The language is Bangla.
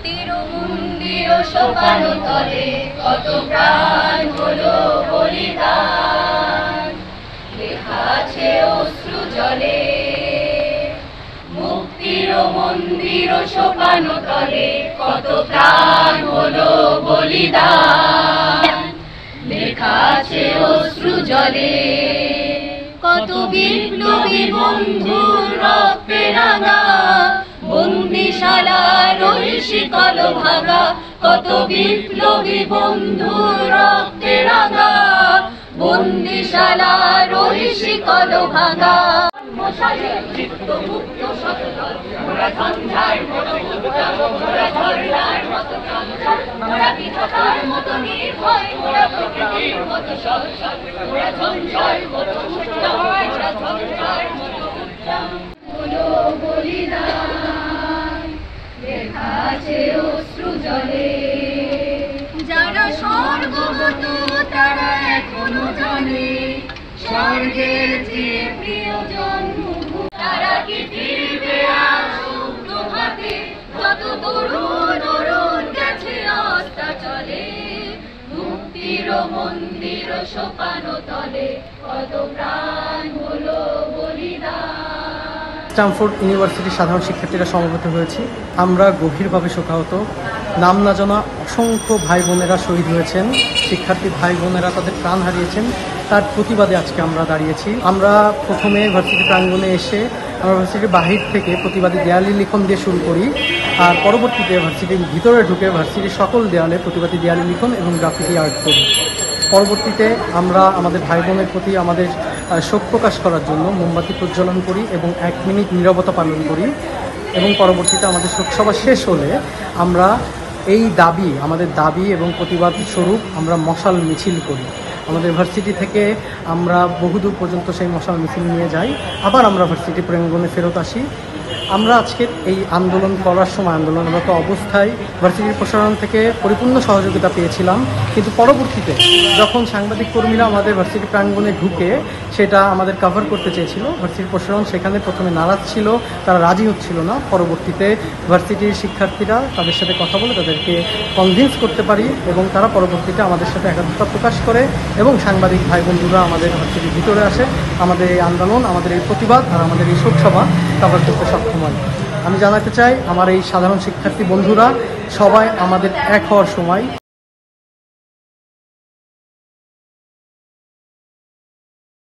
মুক্তির মন্দির সোপান তলে কত প্রাণ হলো বলিদান, লেখা আছে অশ্রু জলে। মুক্তির মন্দির সোপান তলে কত প্রাণ হলো বলিদান, লেখা আছে অশ্রু জলে। কত বিপ্লবী বন্ধুর রক্তে রাঙা বন্দিশালার ওই শিকল ভাঙা, কত বিপ্লবী বন্ধুর রক্তে রাঙা বন্দিশালার ওই শিকল ভাঙা। মশালে চিত্ত মুক্ত সচল মোরা ঝঞ্ঝার মতো উদ্যম, মোরা ঝর্ণার মতো চঞ্চল, মোরা বিধাতার মতো নির্ভয়, মোরা প্রকৃতির মতো সচল, মোরা ঝঞ্ঝার মতো উদ্যম, মোরা ঝঞ্ঝার মতো উদ্যম। হলো বলিদান, লেখা আছে অশ্রু জলে। যারা স্বর্গগত তারা এখনো জানে স্বর্গের চেয়ে প্রিয় জন্মভূমি। তারা কি ফিরবে আর শুকনো হাতে, যত তরুণ অরুণ গেছে অস্তা চলে। মুক্তির মন্দির সোপান তলে কত প্রাণ হলো বলিদান। স্ট্যামফোর্ড ইউনিভার্সিটির সাধারণ শিক্ষার্থীরা সমবেত হয়েছি। আমরা গভীরভাবে শোকাহত। নাম না জানা অসংখ্য ভাই বোনেরা শহীদ হয়েছেন, শিক্ষার্থী ভাই বোনেরা তাদের প্রাণ হারিয়েছেন, তার প্রতিবাদে আজকে আমরা দাঁড়িয়েছি। আমরা প্রথমে ভার্সিটি প্রাঙ্গণে এসে আমরা ভার্সিটির বাহির থেকে প্রতিবাদী দেয়ালি লিখন দিয়ে শুরু করি, আর পরবর্তীতে ভার্সিটির ভিতরে ঢুকে ভার্সিটির সকল দেয়ালে প্রতিবাদী দেয়ালি লিখন এবং গ্রাফিতি আর্ট করি। পরবর্তীতে আমরা আমাদের ভাই বোনের প্রতি আমাদের শোক প্রকাশ করার জন্য মোমবাতি প্রজ্বলন করি এবং 1 মিনিট নীরবতা পালন করি, এবং পরবর্তীতে আমাদের শোকসভা শেষ হলে আমরা এই দাবি, আমাদের দাবি এবং প্রতিবাদ স্বরূপ আমরা মশাল মিছিল করি। আমাদের ভার্সিটি থেকে আমরা বহুদূর পর্যন্ত সেই মশাল মিছিল নিয়ে যাই, আবার আমরা ভার্সিটি প্রাঙ্গণে ফেরত আসি। আমরা আজকে এই আন্দোলন করার সময়, আন্দোলনরত অবস্থায় ভার্সিটির প্রশাসন থেকে পরিপূর্ণ সহযোগিতা পেয়েছিলাম, কিন্তু পরবর্তীতে যখন সাংবাদিক কর্মীরা আমাদের ভার্সিটি প্রাঙ্গণে ঢুকে সেটা আমাদের কভার করতে চেয়েছিল, ভার্সিটির প্রশাসন সেখানে প্রথমে নারাজ ছিল, তারা রাজি হচ্ছিল না। পরবর্তীতে ভার্সিটির শিক্ষার্থীরা তাদের সাথে কথা বলে তাদেরকে কনভিন্স করতে পারি এবং তারা পরবর্তীতে আমাদের সাথে একাত্মতা প্রকাশ করে এবং সাংবাদিক ভাই বন্ধুরা আমাদের ভার্সিটির ভিতরে আসে আমাদের এই আন্দোলন, আমাদের এই প্রতিবাদ আর আমাদের এই শোকসভা কভার করতে সক্ষম হয়। আমি জানাতে চাই আমার এই সাধারণ শিক্ষার্থী বন্ধুরা সবাই আমাদের এক হওয়ার সময়